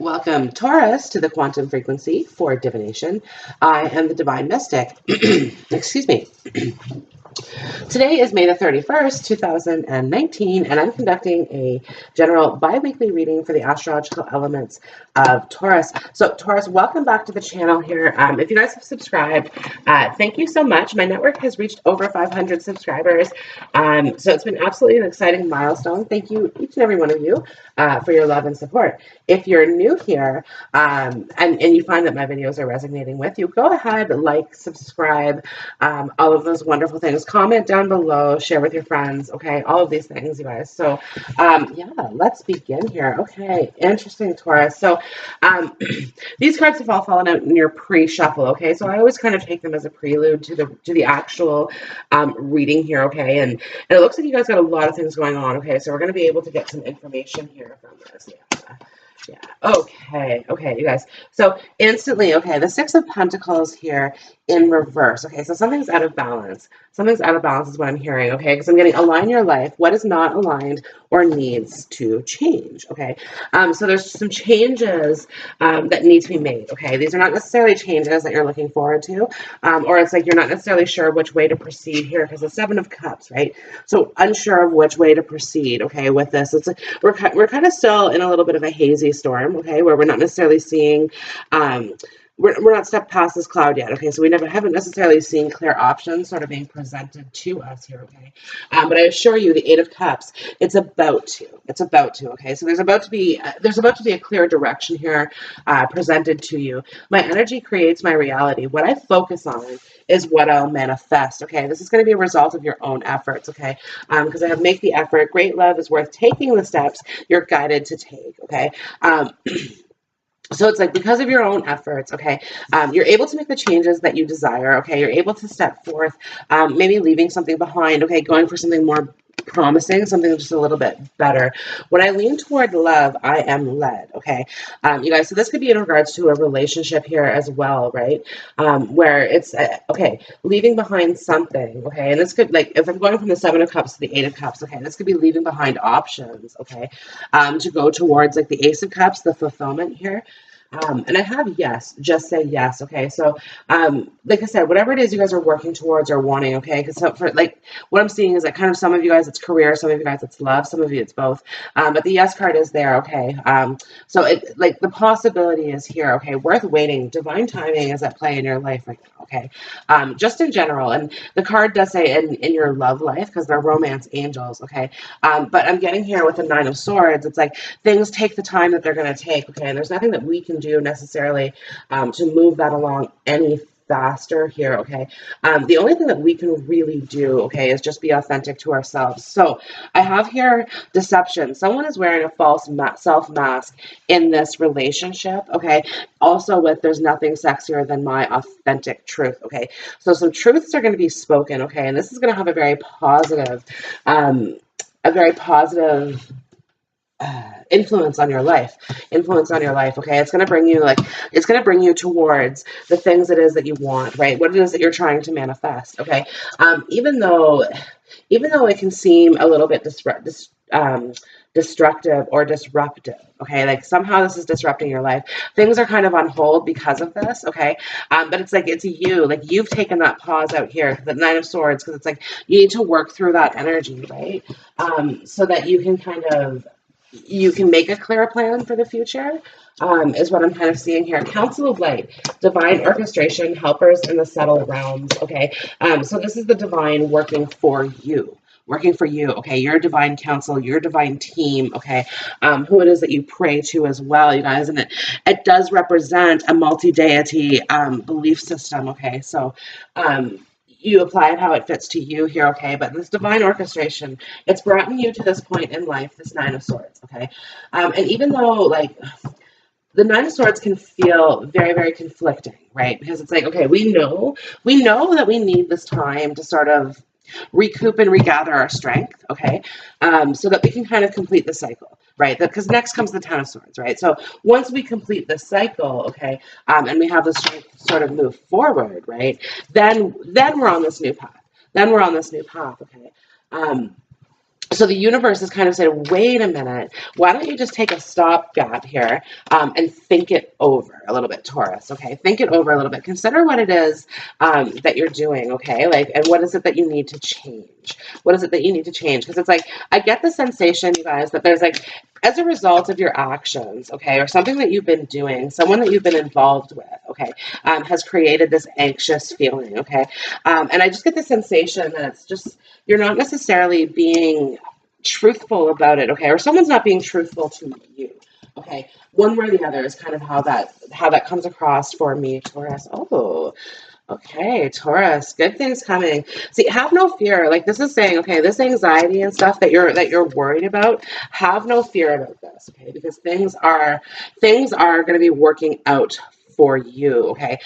Welcome, Taurus, to the quantum frequency for divination. I am the divine mystic. Excuse me. Today is May the 31st, 2019, and I'm conducting a general bi-weekly reading for the astrological elements of Taurus. So, Taurus, welcome back to the channel here. If you guys have subscribed, thank you so much. My network has reached over 500 subscribers, so it's been absolutely an exciting milestone. Thank you, each and every one of you, for your love and support. If you're new here and you find that my videos are resonating with you, go ahead, like, subscribe, all of those wonderful things. Comment down below, share with your friends, okay? All of these things, you guys. So, yeah, let's begin here. Okay, interesting, Taurus. So, these cards have all fallen out in your pre-shuffle, okay? So I always kind of take them as a prelude to the actual reading here, okay? And it looks like you guys got a lot of things going on, okay? So we're going to be able to get some information here from this. Yeah. Okay, you guys. So instantly, okay, the Six of Pentacles here in reverse. Okay, so something's out of balance. Something's out of balance is what I'm hearing, okay? Because I'm getting align your life. What is not aligned or needs to change, okay? So there's some changes that need to be made, okay? These are not necessarily changes that you're looking forward to, or it's like you're not necessarily sure which way to proceed here because the Seven of Cups, right? So unsure of which way to proceed, okay, with this. It's like we're kind of still in a little bit of a hazy storm, okay, where we're not necessarily seeing we're not stepped past this cloud yet, okay? So we haven't necessarily seen clear options sort of being presented to us here, okay? But I assure you, the Eight of Cups, it's about to, okay? So there's about to be a clear direction here presented to you. My energy creates my reality. What I focus on is what I'll manifest, okay? This is going to be a result of your own efforts, okay? Because I have make the effort. Great love is worth taking the steps you're guided to take, okay? So it's like because of your own efforts, okay, you're able to make the changes that you desire, okay? You're able to step forth, maybe leaving something behind, okay, going for something more promising, something just a little bit better. When I lean toward love, I am led, okay? You guys, so this could be in regards to a relationship here as well, right? Where it's, okay, leaving behind something, okay? And this could, like, if I'm going from the Seven of Cups to the Eight of Cups, okay, this could be leaving behind options, okay? To go towards, like, the Ace of Cups, the fulfillment here. And I have yes, just say yes, okay? So, like I said, whatever it is you guys are working towards or wanting, okay? Because so for, like, what I'm seeing is that kind of some of you guys it's career, some of you guys it's love, some of you it's both. But the yes card is there, okay? So it, like, the possibility is here, okay? Worth waiting. Divine timing is at play in your life right now, okay? Just in general. And the card does say in your love life because they're romance angels, okay? But I'm getting here with the Nine of Swords. It's like things take the time that they're going to take, okay? And there's nothing that we can do necessarily to move that along any faster here, okay? The only thing that we can really do, okay, is just be authentic to ourselves. So I have here deception. Someone is wearing a false self mask in this relationship, okay? Also with there's nothing sexier than my authentic truth, okay? So some truths are going to be spoken, okay? And this is going to have a very positive, influence on your life, okay? It's going to bring you, like, it's going to bring you towards the things it is that you want, right? What it is that you're trying to manifest, okay? Even though it can seem a little bit destructive or disruptive, okay? Like somehow this is disrupting your life. Things are kind of on hold because of this, okay? But it's like, it's you, like you've taken that pause out here, the Nine of Swords, because it's like you need to work through that energy, right? So that you can kind of, you can make a clear plan for the future, is what I'm kind of seeing here. Council of Light, divine orchestration, helpers in the subtle realms, okay? So this is the divine working for you, okay? Your divine counsel, your divine team, okay? Who it is that you pray to as well, you guys, and it does represent a multi-deity belief system, okay? So, you apply it how it fits to you here, okay? But this divine orchestration, it's brought you to this point in life, this Nine of Swords, okay? And even though, like, the Nine of Swords can feel very, very conflicting, right? Because it's like, okay, we know that we need this time to sort of recoup and regather our strength, okay? So that we can kind of complete the cycle, right? Because next comes the Ten of Swords, right? So once we complete the cycle, okay, and we have the strength to sort of move forward, right? Then we're on this new path. Okay? So the universe has kind of said, wait a minute, why don't you just take a stopgap here and think it over a little bit, Taurus, okay? Think it over a little bit. Consider what it is that you're doing, okay? Like, and what is it that you need to change? What is it that you need to change? Because it's like, I get the sensation, you guys, that there's like, as a result of your actions, okay, or something that you've been doing, someone that you've been involved with, okay, has created this anxious feeling, okay? And I just get the sensation that it's just, you're not necessarily being truthful about it, okay, or someone's not being truthful to you, okay. One way or the other is kind of how that comes across for me, Taurus. Oh, okay, Taurus, good things coming. See, have no fear. Like this is saying, okay, this anxiety and stuff that you're worried about, have no fear about this, okay, because things are going to be working out for you, okay.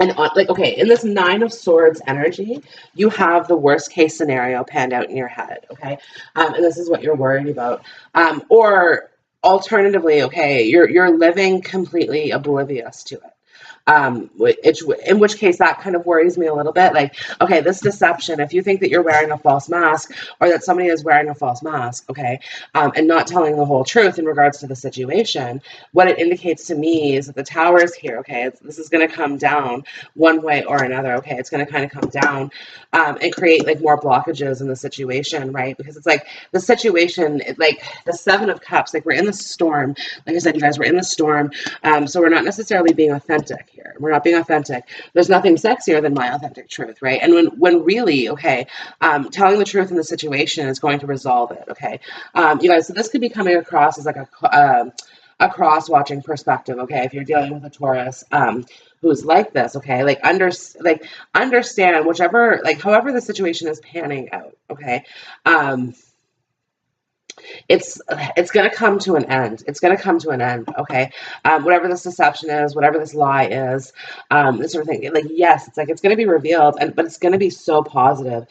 And like, okay, in this Nine of Swords energy, you have the worst case scenario panned out in your head, okay? And this is what you're worried about. Or alternatively, okay, you're living completely oblivious to it. In which case that kind of worries me a little bit. Like, okay, this deception, if you think that you're wearing a false mask or that somebody is wearing a false mask, okay, and not telling the whole truth in regards to the situation, what it indicates to me is that the tower is here, okay, this is going to come down one way or another, okay, it's going to kind of come down and create like more blockages in the situation, right? Because it's like the situation, like the Seven of Cups, like we're in the storm. Like I said, you guys, we're in the storm. So we're not necessarily being authentic here. We're not being authentic. There's nothing sexier than my authentic truth, right? And when really, okay, telling the truth in the situation is going to resolve it, okay? You guys, so this could be coming across as like a cross-watching perspective, okay? If you're dealing with a Taurus who's like this, okay? Like understand whichever, like however the situation is panning out, okay? It's going to come to an end. It's going to come to an end, okay? Whatever this deception is, whatever this lie is, this sort of thing. Like, yes, it's like it's going to be revealed, but it's going to be so positive.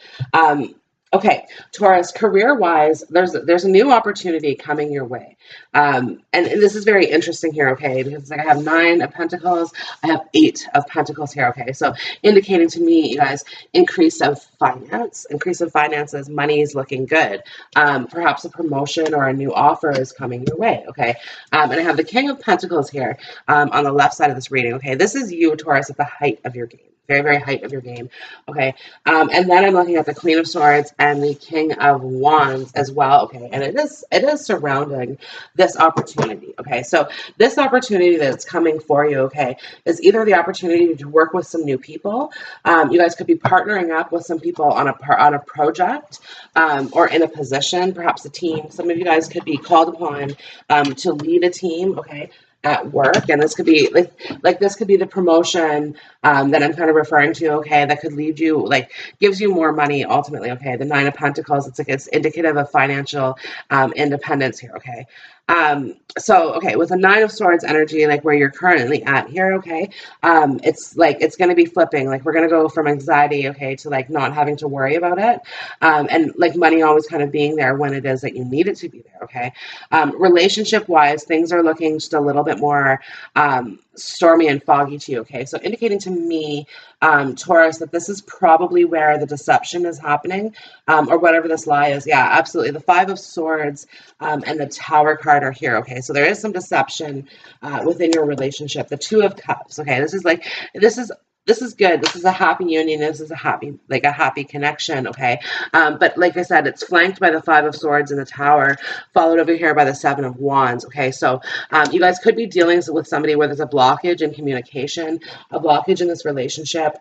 Okay, Taurus, career-wise, there's a new opportunity coming your way. And this is very interesting here, okay, because it's like I have 9 of Pentacles, I have 8 of Pentacles here, okay, so indicating to me, you guys, increase of finances, money is looking good. Perhaps a promotion or a new offer is coming your way, okay, and I have the King of Pentacles here on the left side of this reading, okay, this is you, Taurus, at the height of your game. Very, very height of your game, okay? And then I'm looking at the Queen of Swords and the King of Wands as well, okay? And it is surrounding this opportunity, okay? So this opportunity that's coming for you, okay, is either the opportunity to work with some new people. You guys could be partnering up with some people on a project or in a position, perhaps a team. Some of you guys could be called upon to lead a team, okay, at work, and this could be like this could be the promotion that I'm kind of referring to, okay, that could lead you, like gives you more money ultimately, okay. The Nine of Pentacles, it's like it's indicative of financial independence here, okay. So okay, with the Nine of Swords energy, like where you're currently at here, okay, it's like it's going to be flipping, like we're going to go from anxiety, okay, to like not having to worry about it, and like money always kind of being there when it is that you need it to be there, okay. Relationship wise, things are looking just a little bit more stormy and foggy to you, okay? So indicating to me, Taurus, that this is probably where the deception is happening, or whatever this lie is. Yeah, absolutely. The Five of Swords and the Tower card are here, okay? So there is some deception within your relationship. The Two of Cups, okay? This is good. This is a happy union. This is a happy connection, okay? But like I said, it's flanked by the Five of Swords and the Tower, followed over here by the Seven of Wands, okay? So you guys could be dealing with somebody where there's a blockage in communication, a blockage in this relationship,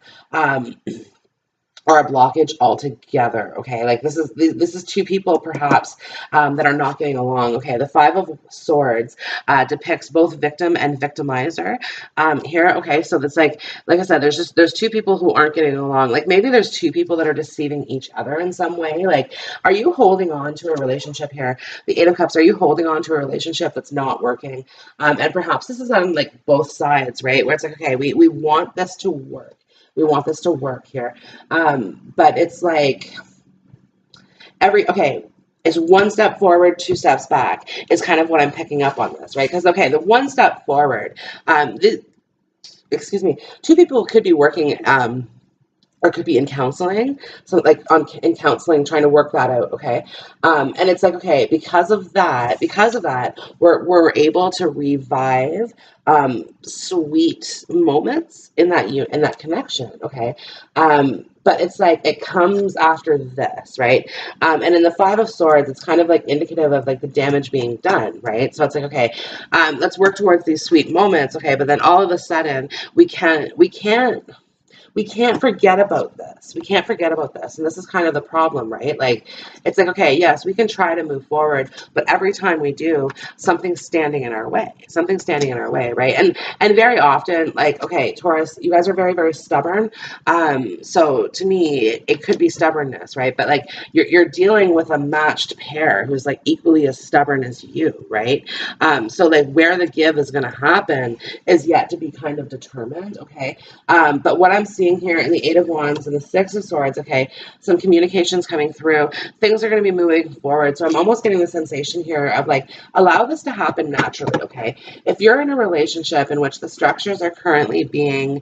or a blockage altogether, okay? Like this is two people perhaps that are not getting along, okay? The Five of Swords depicts both victim and victimizer here, okay? So that's like I said, there's two people who aren't getting along. Like maybe there's two people that are deceiving each other in some way. Like, are you holding on to a relationship here? The Eight of Cups, are you holding on to a relationship that's not working? And perhaps this is on like both sides, right? Where it's like, okay, we want this to work. We want this to work here. But it's like it's one step forward, two steps back is kind of what I'm picking up on this, right? Because, okay, the one step forward, excuse me, two people could be working or it could be in counseling. So like in counseling, trying to work that out. Okay. And it's like, okay, because of that, we're able to revive sweet moments in that connection. Okay. But it's like it comes after this, right? And in the Five of Swords, it's kind of like indicative of like the damage being done, right? So it's like, okay, let's work towards these sweet moments, okay? But then all of a sudden, we can't forget about this. We can't forget about this. And this is kind of the problem, right? Like, it's like, okay, yes, we can try to move forward, but every time we do, something's standing in our way. Something's standing in our way, right? And very often, like, okay, Taurus, you guys are very, very stubborn. So to me, it could be stubbornness, right? But like, you're dealing with a matched pair who's like equally as stubborn as you, right? So like where the give is going to happen is yet to be kind of determined, okay? But what I'm seeing here in the Eight of Wands and the Six of Swords, okay, some communications coming through. Things are going to be moving forward. So I'm almost getting the sensation here of like, allow this to happen naturally, okay? If you're in a relationship in which the structures are currently being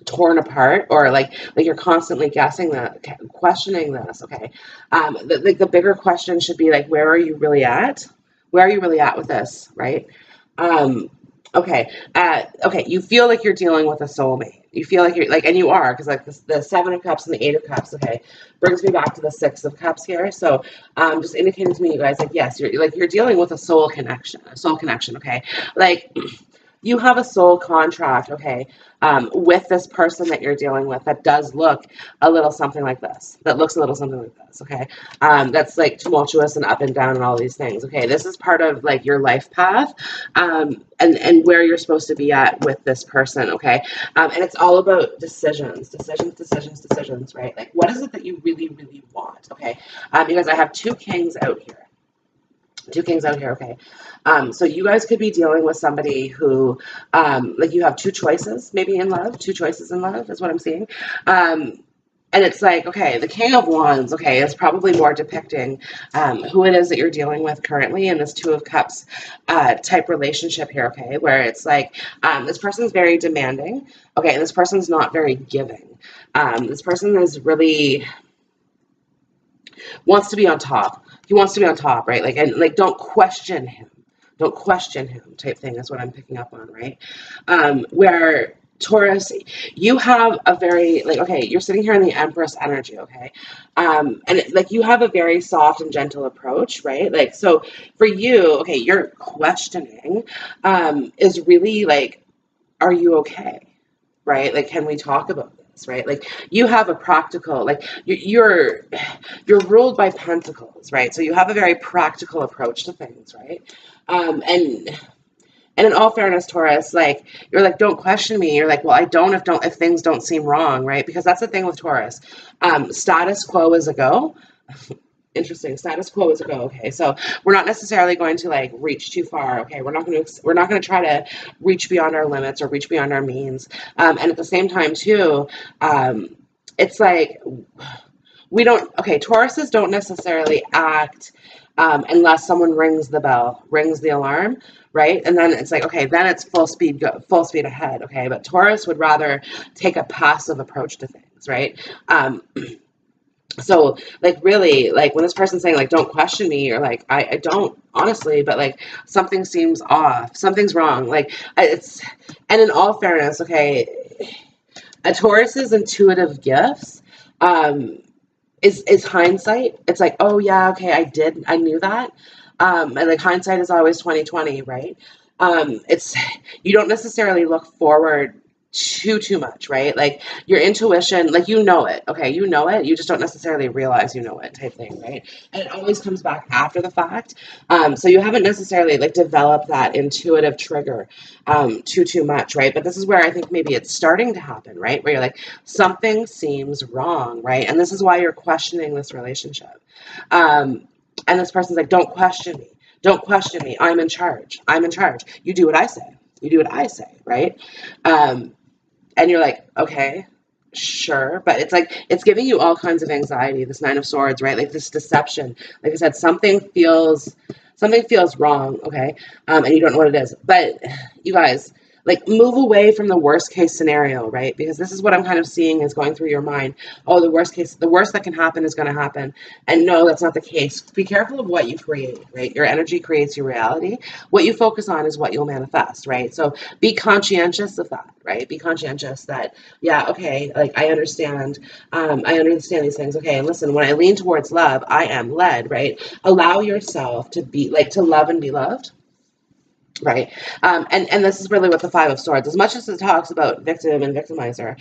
torn apart, or like you're constantly guessing that, questioning this, okay? The bigger question should be like, where are you really at? Where are you really at with this, right? Okay. Okay. You feel like you're dealing with a soulmate. You feel like you're like, and you are, because like the Seven of Cups and the Eight of Cups, okay, brings me back to the Six of Cups here. So, just indicating to me, you guys, like, yes, you're dealing with a soul connection, okay, like. You have a soul contract, okay, with this person that you're dealing with that does look a little something like this, okay? That's like tumultuous and up and down and all these things, okay? This is part of like your life path, and where you're supposed to be at with this person, okay? And it's all about decisions, right? Like, what is it that you really, really want, okay? Because I have two kings out here. Okay. So you guys could be dealing with somebody who, like you have two choices in love is what I'm seeing. And it's like, okay, the King of Wands, okay, is probably more depicting who it is that you're dealing with currently in this Two of Cups type relationship here, okay, where it's like this person's very demanding, okay, and this person's not very giving. This person is really wants to be on top. He wants to be on top, right? Like, and like, don't question him type thing is what I'm picking up on, right? Where Taurus, you have a very, like, okay, you're sitting here in the Empress energy, okay? And like, you have a very soft and gentle approach, right? Like, so for you, okay, your questioning is really like, are you okay? Right? Like, can we talk about this? Right? Like, you have a practical, like, you're ruled by pentacles, right? So you have a very practical approach to things, right? And in all fairness, Taurus, like, you're like, don't question me. You're like, well, I don't if things don't seem wrong, right? Because that's the thing with Taurus. Status quo is a go. Interesting. Status quo is a go. Okay, so we're not necessarily going to like reach too far. Okay, we're not going to try to reach beyond our limits or reach beyond our means. And at the same time, too, it's like we don't. Okay, Tauruses don't necessarily act unless someone rings the alarm, right? And then it's like, okay, then it's full speed ahead. Okay, but Taurus would rather take a passive approach to things, right? So like, really, like, when this person's saying like, don't question me, you're like, I don't honestly, but like, something seems off, something's wrong, like, it's. And in all fairness, okay, a Taurus's intuitive gifts is hindsight. It's like, oh yeah, okay, I knew that. And like, hindsight is always 20/20, right? It's, you don't necessarily look forward too much, right? Like, your intuition, like, you know it, okay, you know it, you just don't necessarily realize you know it type thing, right? And it always comes back after the fact. So you haven't necessarily like developed that intuitive trigger too much, right? But this is where I think maybe it's starting to happen, right? Where you're like, something seems wrong, right? And this is why you're questioning this relationship. And this person's like, don't question me, I'm in charge, you do what I say, right? And you're like, okay, sure. But it's like, it's giving you all kinds of anxiety, this Nine of Swords, right? Like, this deception. Like I said, something feels wrong, okay? And you don't know what it is. But you guys, like move away from the worst case scenario, right? Because this is what I'm kind of seeing is going through your mind. Oh, the worst that can happen is going to happen. And no, that's not the case. Be careful of what you create, right? Your energy creates your reality. What you focus on is what you'll manifest, right? So be conscientious of that, right? Be conscientious that, yeah, okay, like I understand these things. Okay, and listen, when I lean towards love, I am led, right? Allow yourself to be like to love and be loved. Right. And this is really what the Five of Swords, as much as it talks about victim and victimizer,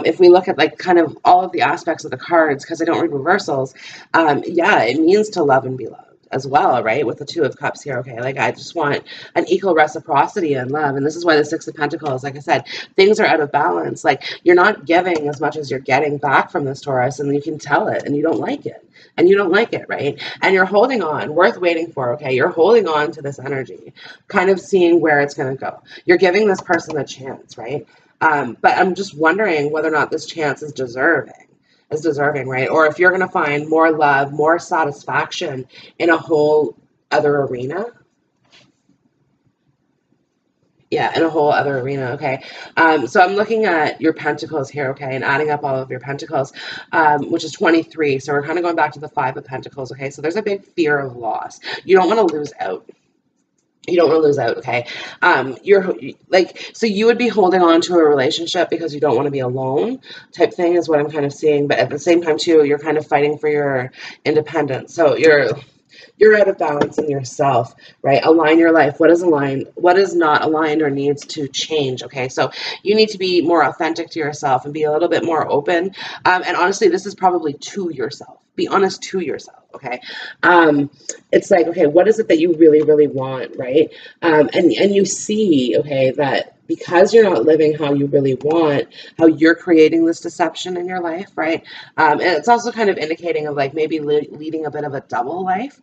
if we look at like kind of all of the aspects of the cards, because I don't read reversals, yeah, it means to love and be loved as well, right? With the Two of Cups here, okay? Like I just want an equal reciprocity in love. And this is why the Six of Pentacles, like I said, things are out of balance. Like you're not giving as much as you're getting back from this Taurus, and you can tell it, and you don't like it. And you don't like it, right? And you're holding on, worth waiting for, okay? You're holding on to this energy, kind of seeing where it's going to go. You're giving this person a chance, right? But I'm just wondering whether or not this chance is deserving, right? Or if you're going to find more love, more satisfaction in a whole other arena. Yeah, in a whole other arena, okay? So I'm looking at your pentacles here, okay, and adding up all of your pentacles, which is 23. So we're kind of going back to the Five of Pentacles, okay? So there's a big fear of loss. You don't want to lose out. You don't want to lose out, okay? You're like, so you would be holding on to a relationship because you don't want to be alone type thing is what I'm kind of seeing. But at the same time, too, you're kind of fighting for your independence. So you're out of balance in yourself, right? Align your life. What is aligned? What is not aligned or needs to change? Okay, so you need to be more authentic to yourself and be a little bit more open. And honestly, this is probably to yourself. Be honest to yourself. Okay, it's like, okay, what is it that you really, really want, right? And you see, okay, that because you're not living how you really want, how you're creating this deception in your life, right? And it's also kind of indicating of like maybe leading a bit of a double life,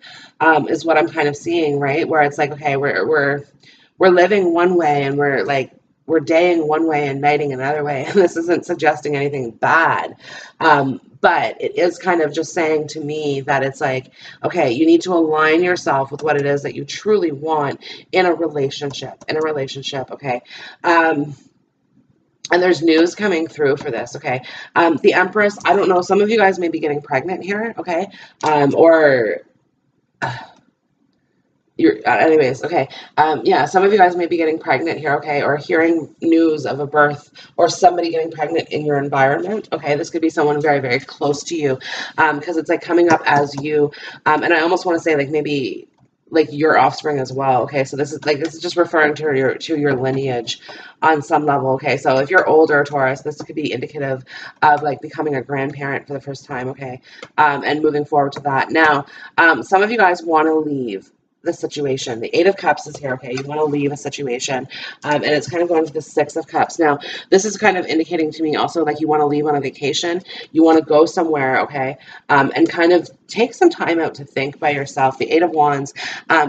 is what I'm kind of seeing, right? Where it's like, okay, we're living one way and we're daying one way and nighting another way. And this isn't suggesting anything bad. But it is kind of just saying to me that it's like, okay, you need to align yourself with what it is that you truly want in a relationship, okay? And there's news coming through for this, okay? The Empress, I don't know, some of you guys may be getting pregnant here, okay? Or anyways, okay. Yeah, some of you guys may be getting pregnant here, okay, or hearing news of a birth or somebody getting pregnant in your environment, okay. This could be someone very, very close to you, because it's like coming up as you, and I almost want to say like maybe like your offspring as well, okay. So this is just referring to your lineage on some level, okay. So if you're older, Taurus, this could be indicative of like becoming a grandparent for the first time, okay, and moving forward to that. Now, some of you guys want to leave the situation. The Eight of Cups is here, okay? You want to leave a situation, and it's kind of going to the Six of Cups. Now, this is kind of indicating to me also like you want to leave on a vacation. You want to go somewhere, okay? And kind of take some time out to think by yourself. The Eight of Wands,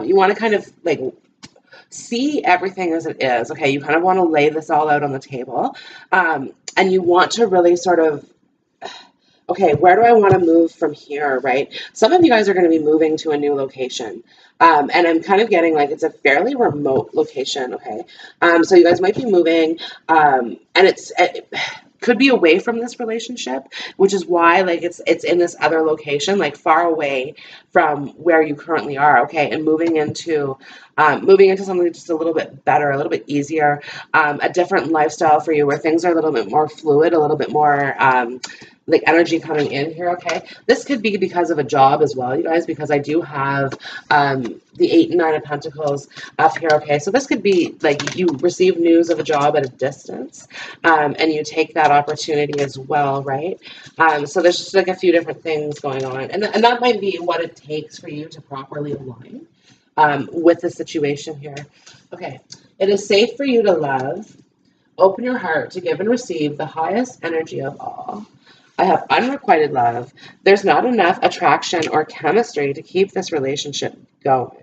you want to kind of like see everything as it is, okay? You kind of want to lay this all out on the table, and you want to really sort of, okay, where do I want to move from here, right? Some of you guys are going to be moving to a new location. And I'm kind of getting like it's a fairly remote location, okay? So you guys might be moving, and it could be away from this relationship, which is why like it's in this other location, like far away from where you currently are, okay? And moving into something just a little bit better, a little bit easier, a different lifestyle for you where things are a little bit more fluid, a little bit more like energy coming in here, okay? This could be because of a job as well, you guys, because I do have the 8 and 9 of Pentacles up here, okay? So this could be like you receive news of a job at a distance, and you take that opportunity as well, right? So there's just like a few different things going on, and that might be what it takes for you to properly align with the situation here. Okay, it is safe for you to love. Open your heart to give and receive the highest energy of all. I have unrequited love. There's not enough attraction or chemistry to keep this relationship going.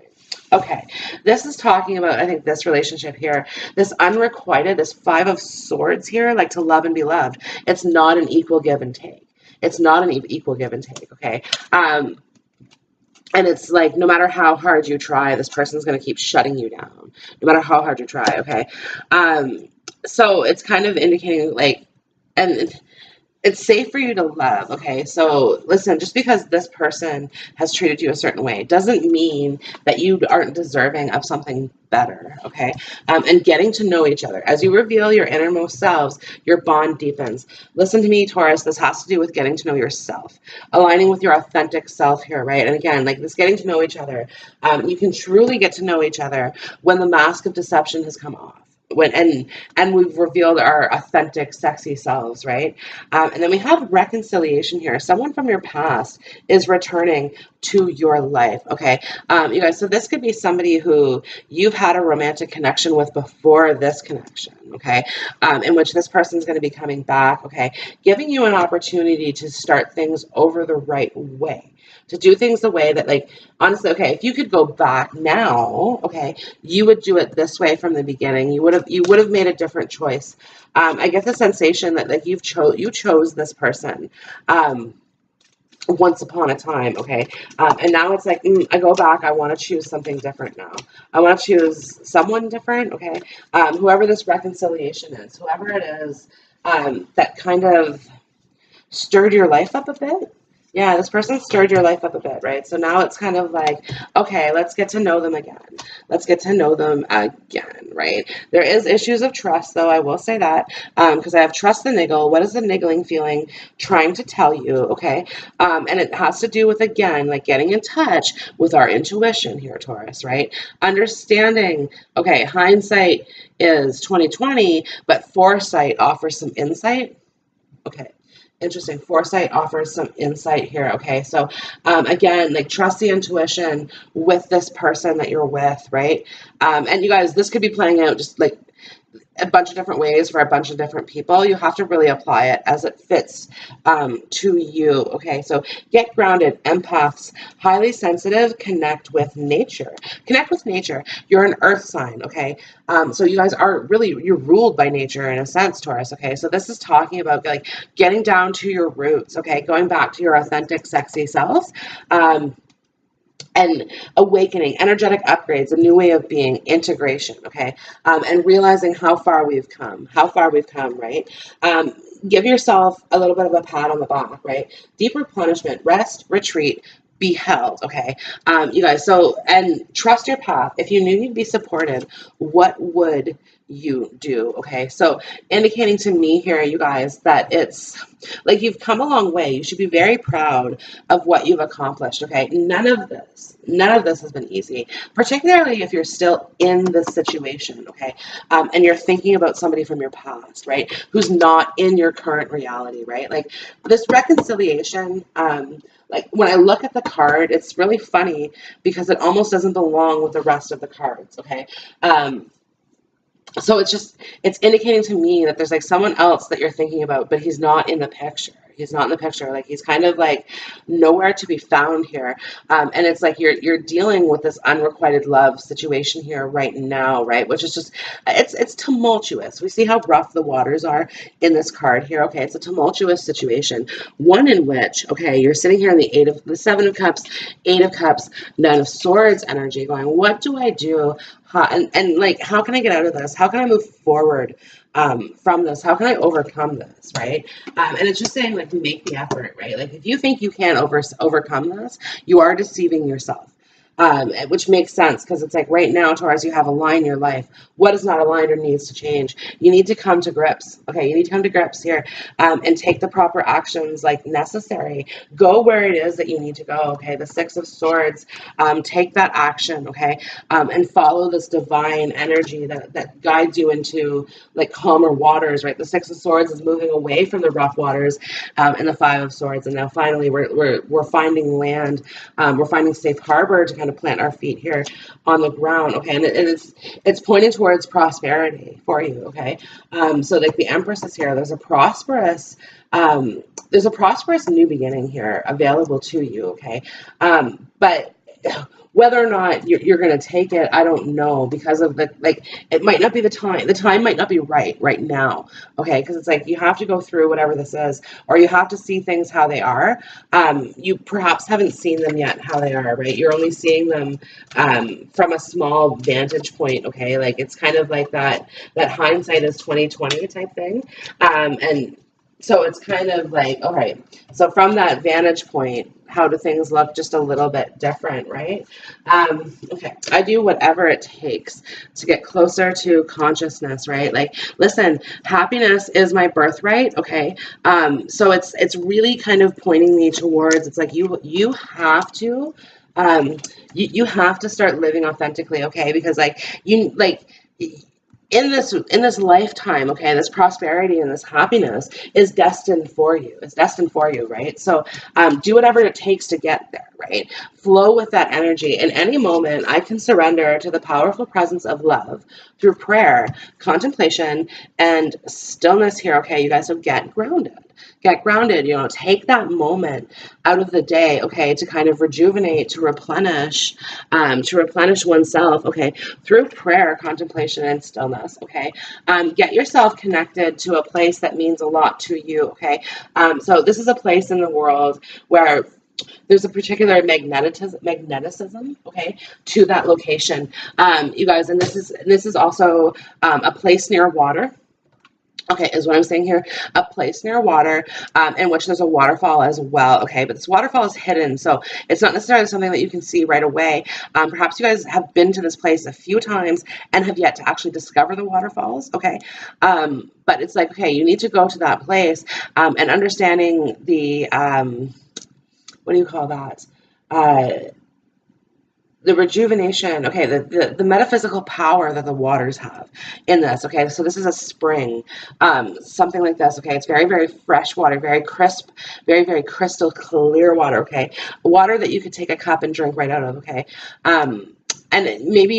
Okay, this is talking about, I think, this relationship here, this unrequited, this Five of Swords here, like to love and be loved. It's not an equal give and take. It's not an equal give and take, okay? And it's like, no matter how hard you try, this person's going to keep shutting you down, no matter how hard you try, okay? So it's kind of indicating like, and it's safe for you to love, okay? So listen, just because this person has treated you a certain way doesn't mean that you aren't deserving of something better, okay? And getting to know each other. As you reveal your innermost selves, your bond deepens. Listen to me, Taurus, this has to do with getting to know yourself, aligning with your authentic self here, right? And again, like this getting to know each other, you can truly get to know each other when the mask of deception has come off. When and we've revealed our authentic, sexy selves, right? And then we have reconciliation here. Someone from your past is returning to your life, okay? You guys, so this could be somebody who you've had a romantic connection with before this connection, okay? In which this person's going to be coming back, okay? Giving you an opportunity to start things over the right way. To do things the way that, like, honestly, okay, if you could go back now, okay, you would do it this way from the beginning. You would have made a different choice. I get the sensation that like you chose this person once upon a time, okay, and now it's like I go back. I want to choose something different now. I want to choose someone different, okay. Whoever this reconciliation is, whoever it is, that kind of stirred your life up a bit. Yeah, this person stirred your life up a bit, right? So now it's kind of like, okay, let's get to know them again. Let's get to know them again, right? There is issues of trust, though, I will say that, because I have trust the niggle. What is the niggling feeling trying to tell you, okay? And it has to do with, again, like getting in touch with our intuition here, Taurus, right? Understanding, okay, hindsight is 2020, but foresight offers some insight. Okay. Interesting. Foresight offers some insight here. Okay. So, again, like trust the intuition with this person that you're with, right? And you guys, this could be playing out just like a bunch of different ways for a bunch of different people. You have to really apply it as it fits to you. Okay, so get grounded. Empaths, highly sensitive, connect with nature. Connect with nature. You're an earth sign. Okay, so you guys are really, you're ruled by nature in a sense, Taurus. Okay, so this is talking about like getting down to your roots. Okay, going back to your authentic, sexy self. And awakening, energetic upgrades, a new way of being, integration, okay? And realizing how far we've come, right? Give yourself a little bit of a pat on the back, right? Deep replenishment, rest, retreat, be held, okay? You guys, so, and trust your path. If you knew you'd be supported, what would you do? Okay, so indicating to me here, you guys, that it's like you've come a long way. You should be very proud of what you've accomplished. Okay, none of this has been easy, particularly if you're still in this situation. Okay, and you're thinking about somebody from your past, right, who's not in your current reality, right? Like this reconciliation. Like when I look at the card, it's really funny because it almost doesn't belong with the rest of the cards. Okay. So it's indicating to me that there's like someone else that you're thinking about, but he's not in the picture. He's not in the picture. Like he's kind of like nowhere to be found here. And it's like you're dealing with this unrequited love situation here right now, right? Which is just it's tumultuous. We see how rough the waters are in this card here. Okay, it's a tumultuous situation. One in which, okay, you're sitting here in the Seven of Cups, Eight of Cups, Nine of Swords energy, going, what do I do? And like, how can I get out of this? How can I move forward from this? How can I overcome this, right? And it's just saying, like, make the effort, right? Like, if you think you can't overcome this, you are deceiving yourself. Which makes sense because it's like right now, Taurus, you have a line in your life. What is not aligned or needs to change? You need to come to grips. Okay, you need to come to grips here and take the proper actions like necessary. Go where it is that you need to go. Okay, the Six of Swords. Take that action. Okay, and follow this divine energy that guides you into like calmer waters. Right, the Six of Swords is moving away from the rough waters, and the Five of Swords, and now finally we're finding land. We're finding safe harbor to kind of plant our feet here on the ground. Okay, and it's pointing towards prosperity for you. Okay, so like the Empress is here. There's a prosperous new beginning here available to you. Okay, but whether or not you're going to take it, I don't know, because of the, like, it might not be the time. The time might not be right now, okay? Because it's like you have to go through whatever this is, or you have to see things how they are. You perhaps haven't seen them yet how they are, right? You're only seeing them from a small vantage point, okay? Like, it's kind of like that hindsight is 2020 type thing. And so it's kind of like, all right, so from that vantage point, how do things look just a little bit different, right? Okay, I do whatever it takes to get closer to consciousness, right? Like, listen, happiness is my birthright, okay? So it's really kind of pointing me towards, it's like you have to, you have to start living authentically, okay? Because in this lifetime, okay, this prosperity and this happiness is destined for you. It's destined for you, right? So do whatever it takes to get there, right? Flow with that energy. In any moment, I can surrender to the powerful presence of love through prayer, contemplation, and stillness here, okay, you guys? So get grounded. Get grounded, take that moment out of the day, okay, to kind of rejuvenate, to replenish oneself, okay, through prayer, contemplation, and stillness, okay. Get yourself connected to a place that means a lot to you, okay. So this is a place in the world where there's a particular magneticism, okay, to that location, you guys, and this is also a place near water. Okay, is what I'm saying here. A place near water, in which there's a waterfall as well. Okay, but this waterfall is hidden, so it's not necessarily something that you can see right away. Perhaps you guys have been to this place a few times and have yet to actually discover the waterfalls. Okay, but it's like, okay, you need to go to that place, and understanding the what do you call that? The rejuvenation, okay, the metaphysical power that the waters have in this, okay, so this is a spring, something like this, okay, it's very, very fresh water, very crisp, very, very crystal clear water, okay, water that you could take a cup and drink right out of, okay, and maybe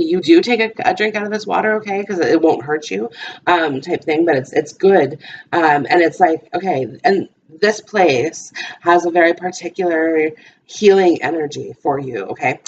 you do take a drink out of this water, okay, because it won't hurt you, type thing, but it's good, and it's like, okay, and this place has a very particular healing energy for you, okay?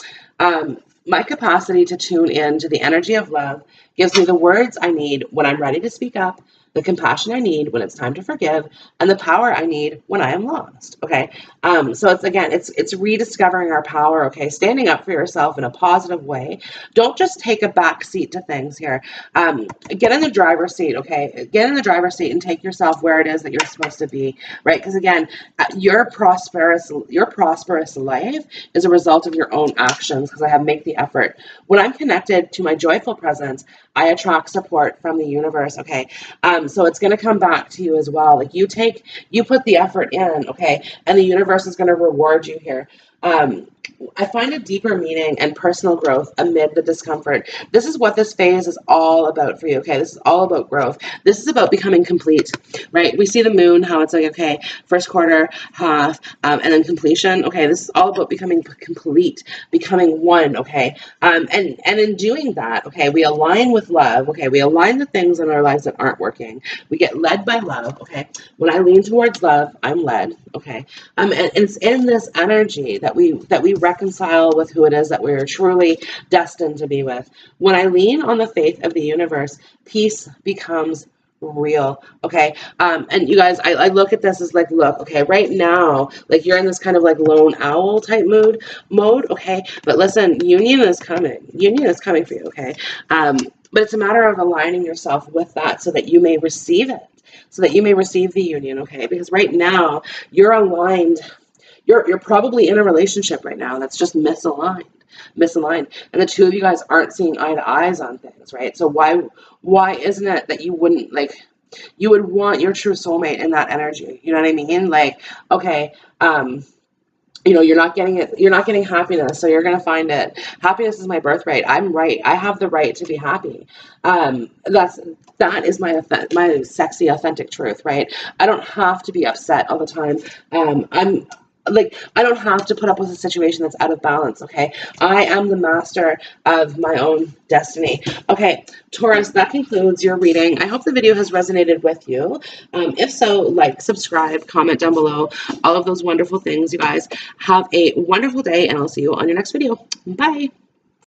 My capacity to tune in to the energy of love gives me the words I need when I'm ready to speak up, the compassion I need when it's time to forgive, and the power I need when I am lost, okay? So it's rediscovering our power, okay? Standing up for yourself in a positive way. Don't just take a back seat to things here. Get in the driver's seat, okay? Get in the driver's seat and take yourself where it is that you're supposed to be, right? Because again, your prosperous life is a result of your own actions, because I have make the effort. When I'm connected to my joyful presence, I attract support from the universe, okay? So it's going to come back to you as well. Like, you put the effort in, okay? And the universe is going to reward you here. I find a deeper meaning and personal growth amid the discomfort. This is what this phase is all about for you, okay? This is all about growth. This is about becoming complete, right? We see the moon, how it's like, okay, first quarter, half, and then completion, okay? This is all about becoming complete, becoming one, okay? And in doing that, okay, we align with love, okay? We align the things in our lives that aren't working. We get led by love, okay? When I lean towards love, I'm led, okay? And it's in this energy that we reconcile with who it is that we're truly destined to be with. When I lean on the faith of the universe, peace becomes real, okay? And you guys, I look at this as like, look, okay, right now, like, you're in this kind of like lone owl type mode, okay? But listen, union is coming for you, okay? But it's a matter of aligning yourself with that so that you may receive it, so that you may receive the union, okay? Because right now, you're aligned. You're probably in a relationship right now that's just misaligned, and the two of you guys aren't seeing eye to eyes on things, right? So why isn't it that you wouldn't, like, you would want your true soulmate in that energy? You know what I mean? Like, okay, you're not getting happiness, so you're going to find it. Happiness is my birthright. I'm right. I have the right to be happy. That is my sexy, authentic truth, right? I don't have to be upset all the time. like, I don't have to put up with a situation that's out of balance, okay? I am the master of my own destiny. Okay, Taurus, that concludes your reading. I hope the video has resonated with you. If so, like, subscribe, comment down below, all of those wonderful things, you guys. Have a wonderful day, and I'll see you on your next video. Bye.